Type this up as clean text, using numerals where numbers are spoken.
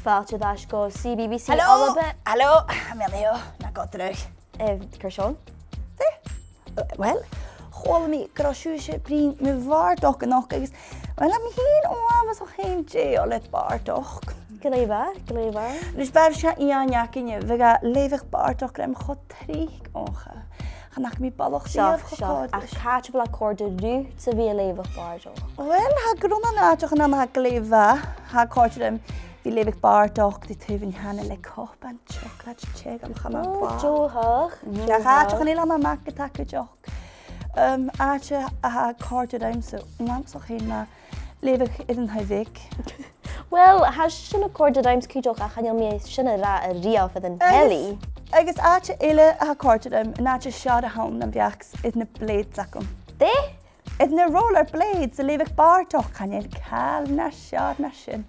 Failte ardachd go CBBC ALBA. ALBA. Amelio, na go drug. Cyrsiwn? Wel, chwal mi grosúise brín mi bhardach an och agus. Wel, am hín óhamas o hén dé o let bardach. Gleibar. Dus bæf se ianjakinje, vega levig bardach rem chod trík onge. Ganach mi ballach Seach, gekod. a Càite bhla cóirde rú sa bhí leughadh bardach. Wel, ha grunna náach an am ha gleiva, ha cordrem vi levig bardach di tuvin hanne le cop an teòclaid teg am chama ba. Dúthach. Ja, gaach an ila ma makke takke joch. Aatje ha cordrem so namsoch heen na levig in Faic. Well, has sinna cóirde daims cúideach a chaneal mé sinna ra a riamh an heli. Agus aatje eile ha cordrem en aatje siad a haun am viachs in na blades acum. Dé? In na rollerblades, a levig bardach kan je kaal na siad na sin.